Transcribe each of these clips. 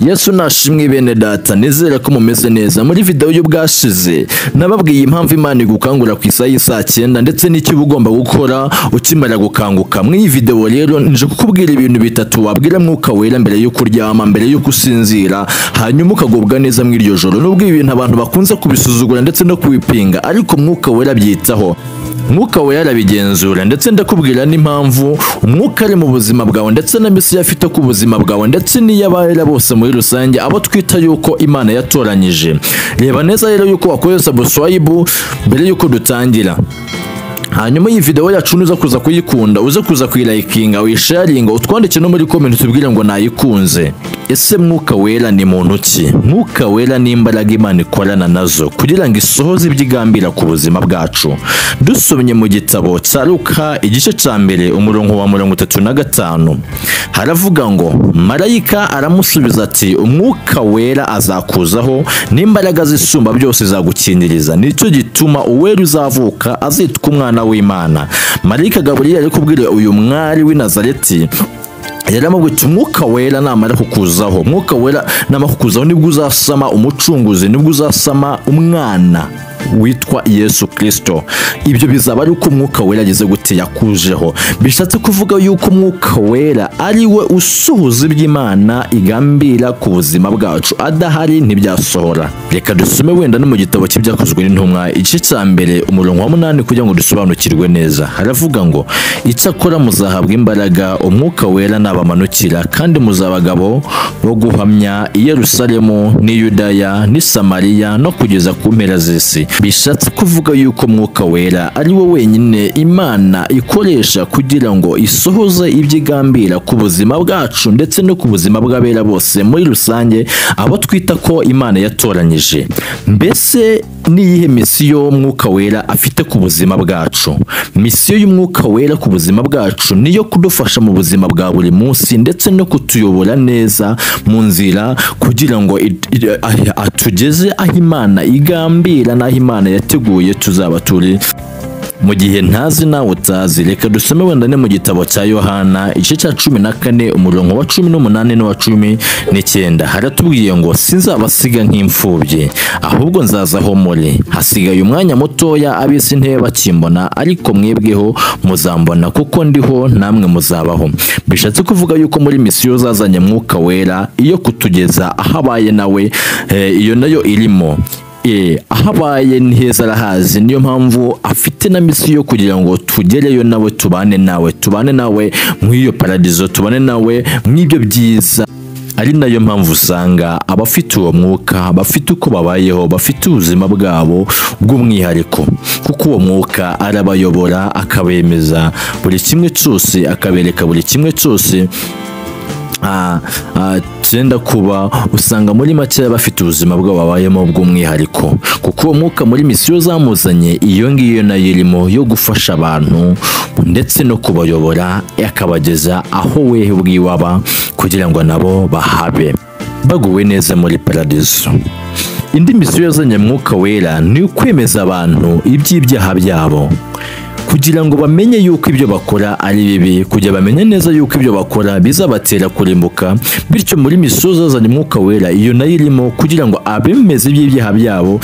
Yesu nashimwe bene data, nizera ko mumeze neza. Muri video y'ubwashize nababwiye impamvu Imana igukangura ku isaha y'isa 9 ndetse n'icyo uba ugomba gukora ukimara gukanguka. Muri iyi video rero nje kukubwira ibintu bitatu wabwira Mwuka Wera mbere yo kuryama, mbere yo gusinzira, hanyuma ukagubwa neza muri iryo joro. Nubwo ibintu abantu bakunze kubisuzugura ndetse no kubipinga, ariko Mwuka Wera byitaho. Mwuka Wera arabigenzura ndetse ndakubwira n'impamvu umwuka ari mu buzima bwawe ndetse na misi yafite ku buzima bwawe ndetse n'iy'abahera bose muri rusange, abo twita yuko Imana yatoranyije. Reba neza rero yuko wakoze subscribe mbere yuko dutangira. Hanyuma iyi video yacu nuza kuza kuyikunda, uze kuza kuyilikinga, uyisharinga, utwandike no muri comment tubwire ngo nayikunze. Ese Mwuka Wera ni muntu ki? Mwuka Wera ni imbaraga Imana ikorana nazo kugira ngo isohoze ibyigambira ku buzima bwacu. Dusomye mu gitabo cya Luka igice cya mbere umurongo wa 35 haravuga ngo marayika aramusubiza ati Umwuka Wera azakuzaho n'imbaraga zisumba byose zagukingiriza, nicyo gituma uwera uzavuka azitwa umwana w'Imana. Marayika Gaburiyeli ari kubwira uyu mwari w'i Nazareti, yaramubwiye Umwuka Wera namara kukuzaho, Mwuka Wera namara kukuzaho nibwo uzasama umucunguzi, nibwo uzasama umwana witwa Yesu Kristo. Ibyo bizaba ari uko Mwuka Wera ageze gute yakujeho. Bishatse kuvuga yuko Mwuka Wera ari we usuhuza iby'Imana igambira ku buzima bwacu, adahari ntibyasohora. Reka dusome wenda no mu gitabo cy'ibyakozwe n'intumwa igice cya mbere umurongo wa 8 kugira ngo dusobanukirwe neza. Haravuga ngo icyakora muzahabwa imbaraga Umwuka Wera nabamanukira, kandi muzabagabo bo guhamya i Yerusalemu n'i Yudaya n'i Samariya no kugeza ku mpera z'isi. Bishatse kuvuga yuko Mwuka Wera ari we wenyine Imana ikoresha kugira ngo isohoze ibyigambira ku buzima bwacu ndetse no ku buzima bw'abera bose muri rusange, abo twita ko Imana yatoranyije. Mbese niyihe misiyo Mwuka Wera afite ku buzima bwacu? Misiyo y'Umwuka Wera ku buzima bwacu niyo kudufasha mu buzima bwa buri munsi ndetse no kutuyobora neza mu nzira kugira ngo atugeze aho Imana igambira n'aho Imana yateguye tuzaba turi mu gihe ntazi nawe utazi. Reka dusome wenda ne mu gitabo cya Yohana igice cya 14 umurongo wa 18 n'uwa 19 haratubwiye ngo sinzabasiga nk'imfubyi, ahubwo nzazaho muri. Hasigaye umwanya mutoya ab'isi ntebe bakimbona, ariko mwebweho muzambona kuko ndiho namwe muzabaho. Bishatse kuvuga yuko muri misiyo zazanye Mwuka Wera iyo kutugeza ahabaye nawe, iyo nayo irimo. Ahabaye ni heza arahazi, niyo mpamvu afite na misiyo kugira ngo tugereyo nawe, tubane nawe mw'iyo paradizo, tubane nawe mw'ibyo byiza. Ari nayo mpamvu usanga abafite uwo mwuka bafite uko babayeho, bafite ubuzima bwabo bw'umwihariko, kuko uwo mwuka arabayobora akabemeza buri kimwe cyose, akabereka buri kimwe cyose cyenda kuba. Usanga muri make bafite ubuzima bwabo babayemo bw'umwihariko, kuko uwo mwuka muri misiyo zamuzanye iyo ngiyo nayo irimo yo gufasha abantu ndetse no kubayobora, akabageza aho wehe bwiwaba kugira ngo nabo bahabe baguwe neza muri paradizo. Indi misiyo yazanye Mwuka Wera ni ukwemeza abantu iby'ibyaha byabo, kugira ngo bamenye yuko ibyo bakora ari bibi, kugira bamenye neza yuko ibyo bakora bizabatera kurimbuka. Bityo muri misiyo zazanye Mwuka Wera iyo nayo irimo kugira ngo abemeze iby'ibyaha byabo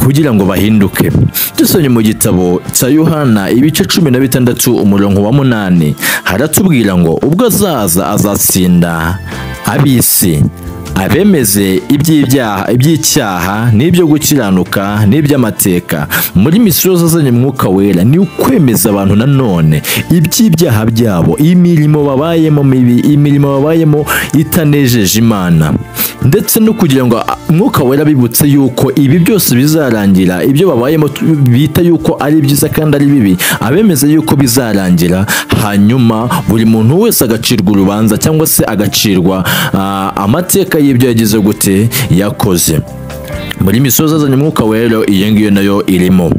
kugira ngo bahinduke. Dusomye mu gitabo cya Yohana ibice 16 umurongo wa 8 haratubwira ngo ubwo azaza azatsinda ab'isi, abemeze iby'icyaha n'ibyo gukiranuka n'iby'amateka. Muri misiyo zazanye Mwuka Wera ni ukwemeza abantu nanone iby'ibyaha byabo, imirimo babayemo mibi, imirimo babayemo itanejeje Imana, ndetse no kugira ngo Mwuka Wera bibutse yuko ibi byose bizarangira, ibyo babayemo bita yuko ari byiza kandi ari bibi, abemeza yuko bizarangira, hanyuma buri muntu wese agacirwa urubanza cyangwa se agacirwa amateka y'ibyo yagize gute yakoze. Muri misiyo zazanye Mwuka Wera iyo ngiyo nayo irimo.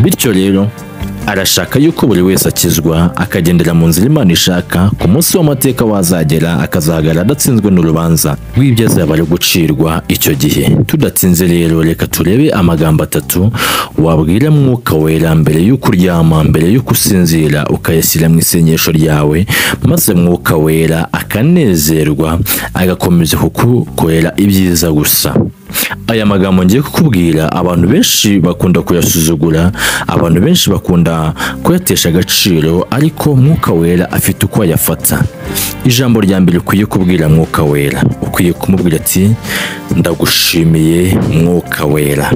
Bityo rero arashaka yuko buri wese akizwa akagendera mu nzira Imana ishaka, ku munsi w'amateka wazagera akazahagarara adatsinzwe n'urubanza rw'ibyo azaba ari gucirwa icyo gihe. Tudatinze rero reka turebe amagambo atatu wabwira Mwuka Wera mbere y'uko uryama, mbere y'uko usinzira, ukayashyira mu isengesho ryawe, maze Mwuka Wera akanezerwa agakomeza kugukorera ibyiza gusa. Aya magambo ngiye kukubwira abantu benshi bakunda kuyasuzugura, abantu benshi bakunda kuyatesha agaciro, ariko Mwuka Wera afite uko ayafata. Ijambo rya mbere ukwiye kubwira Mwuka Wera, ukwiye kumubwira ati ndagushimiye Mwuka Wera.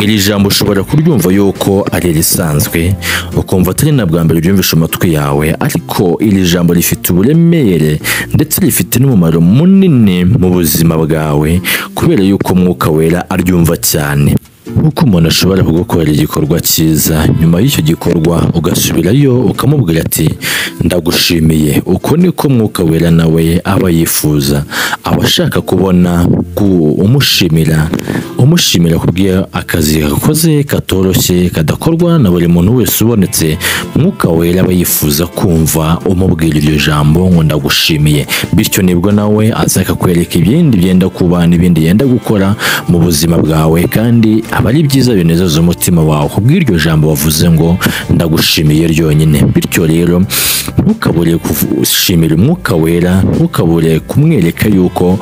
Iri jambo ushobora kuryumva yuko ari risanzwe, ukumva atari na bwa mbere uryumvisha amatwi yawe, ariko iri jambo rifite uburemere ndetse rifite n'umumaro munini mu buzima bwawe, kubera yuko Mwuka Wera aryumva cyane. Nk'uko umuntu ashobora kugukorera igikorwa cyiza, nyuma y'icyo gikorwa ugasubirayo ukamubwira ati ndagushimiye, uko niko Mwuka Wera nawe aba yifuza, aba ashaka kubona umushimira kubwira akazi gakoze katoroshye kadakorwa na buri muntu wese ubonetse. Mwuka Wera aba yifuza kumva umubwira iryo jambo ngo ndagushimiye, bityo nibwo nawe azakakwereka ibindi byenda kuba n'ibindi yenda gukora mu buzima bwawe, kandi aba ari byiza binezeza umutima wawe kubw'iryo jambo wavuze ngo ndagushimiye ryonyine. Bityo rero ntukabure gushimira Mwuka Wera, ntukabure kumwereka yuko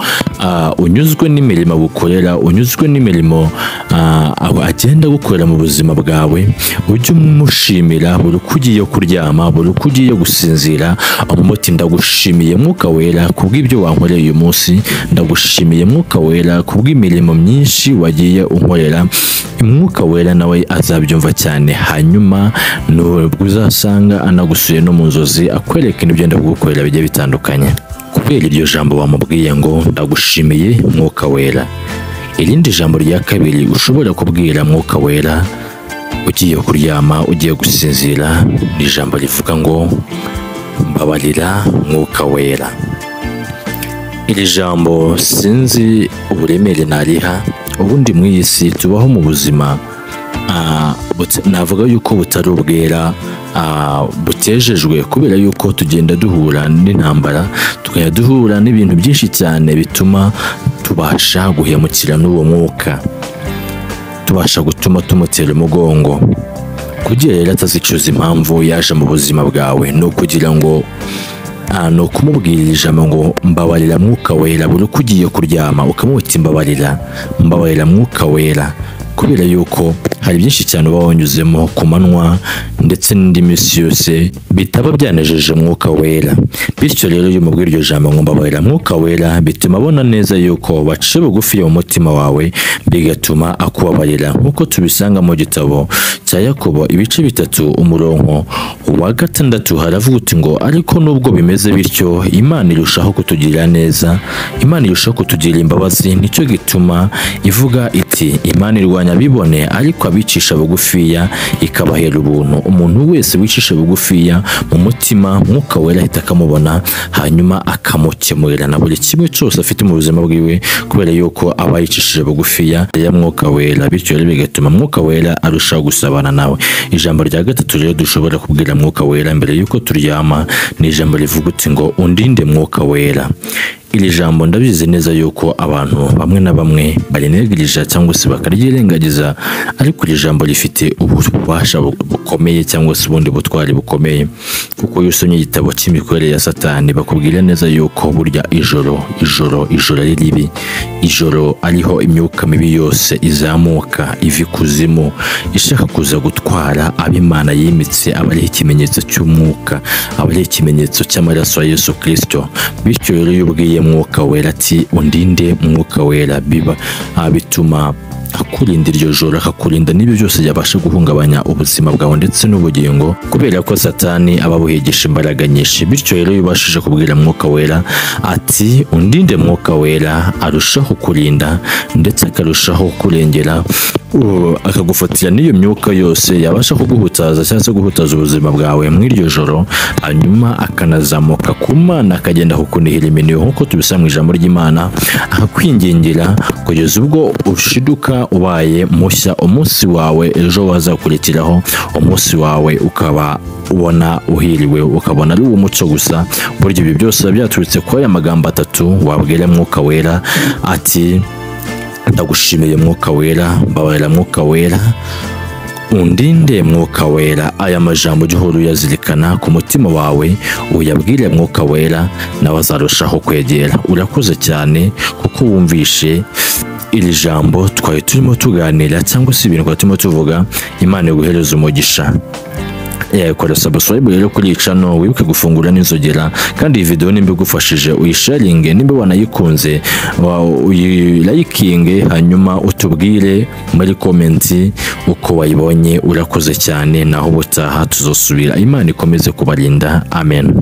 unyuzwe n'imirimo agukorera, unyuzwe n'imirimo agenda gukorera mu buzima bwawe. Ujye umushimira buri uko ugiye kuryama, buri uko ugiye gusinzira, umuti ndagushimiye Mwuka Wera kubw'ibyo wankoreye uyu munsi, ndagushimiye Mwuka Wera kubw'imirimo myinshi wagiye unkorera. Mwuka Wera nawe azabyumva cyane, hanyuma nubwo uzasanga anagusuye no mu nzozi akwereka ibyo yenda kugukorera bigiye bitandukanye, kubera iryo jambo wamubwiye ngo ndagushimiye Mwuka Wera. Irindi jambo rya kabiri ushobora kubwira Mwuka Wera ugiye kuryama, ugiye gusinzira, ni ijambo rivuga ngo mbabarira Mwuka Wera. Iri jambo sinzi uburemere nariha, ubundi mu iyi si tubaho mu buzima navuga yuko butari ubwera, butejejwe, kubera yuko tugenda duhura n'intambara, tukajya duhura n'ibintu byinshi cyane bituma tubasha guhemukira n'uwo mwuka, tubasha gutuma tumutera umugongo. Kugira rero atazicuza impamvu yaje mu buzima bwawe, ni ukugira ngo ni ukumubwira ijambo ngo mbabarira Mwuka Wera buri uko ugiye kuryama, ukamubwira mbabarira Mwuka Wera, kubera yuko hari byinshi cyane uba wanyuzemo ku manywa ndetse n'indi minsi yose bitaba byanejeje Mwuka Wera. Bityo rero iyo umubwira iryo jambo ngo mbabarira Mwuka Wera, bituma abona neza yuko baciye bugufi mu mutima wawe, bigatuma akubabarira. Nk'uko tubisanga mu gitabo cya Yakobo ibice 3 umurongo wa 6 haravuga uti ngo ariko nubwo bimeze bityo Imana irushaho kutugirira neza, Imana irushaho kutugira imbabazi, nicyo gituma ivuga iti Imana irwanya abibone ariko abicisha bugufiya ikabahera ubuntu. Umuntu wese wicisha bugufiya mu mutima, Mwuka Wera ahita akamubona, hanyuma akamukemurira na buri kimwe cyose afite mu buzima bwiwe, kubera yuko aba yicishije bugufiya ya Mwuka Wera. Bityo rero bigatuma Mwuka Wera arushaho gusabana nawe. Ijambo rya gatatu rero dushobora kubwira Mwuka Wera mbere yuko turyama, ni ijambo rivuga uti ngo undinde Mwuka Wera. Iri jambo ndabizi neza yuko abantu bamwe na bamwe barinegirije cyangwa se bakaryirengagiza, ariko iri jambo rifite ububasha bukomeye cyangwa se ubundi butwari bukomeye, kuko iyo usomye igitabo cy'imikorere ya Satani bakubwira neza yuko burya ijoro ari ribi, ijoro ariho imyuka mibi yose izamuka iva ikuzimu ishaka kuza gutwara ab'Imana yimitse, aba ari ikimenyetso cy'umwuka, aba ari ikimenyetso cy'amaraso ya Yesu Kristo. Bityo rero iyo ubwiye Mwuka Wera ati undinde Mwuka Wera, bituma akurinda iryo joro, akakurinda n'ibyo byose byabasha guhungabanya ubuzima bwawe ndetse n'ubugingo, kubera ko Satani aba abuhigisha imbaraga nyinshi. Bityo rero iyo ubashije kubwira Mwuka Wera ati undinde Mwuka Wera, arushaho kurinda ndetse akarushaho kurengera akagufatira n'iyo myuka yose yabasha kuguhutaza cyangwa se guhutaza ubuzima bwawe muri iryo joro, hanyuma akanazamuka ku Mana akagenda kukunihira iminwe nk'uko tubisaba mu ijambo ry'Imana, akakwingingira kugeza ubwo ushiduka ubaye mushya, umunsi wawe ejo wazakurikiraho, umunsi wawe ukaba ubona uhiriwe, ukabona ari umuco gusa. Burya ibi byose byaturutse kuri aya magambo atatu wabwira Mwuka Wera ati ndagushimiye Mwuka Wera, mbabarira Mwuka Wera, undinde Mwuka Wera. Aya majambo ujye uhora uyazirikana ku mutima wawe, uyabwire Mwuka Wera, nawe azarushaho kwegera. Urakoze cyane kuko wumvishe iri jambo twari turimo tuganira cyangwa se ibintu turimo tuvuga. Imana iguhereze umugisha. Kora subscribe rero kuri channel, wibuke gufungura n'inzogera, kandi iyi video nimba igufashije uyisharinge, nimba wanayikunze uyilikinge, hanyuma utubwire muri comment uko wayibonye. Urakoze cyane, naho ubutaha tuzosubira. Imana ikomeze kubarinda. Amen.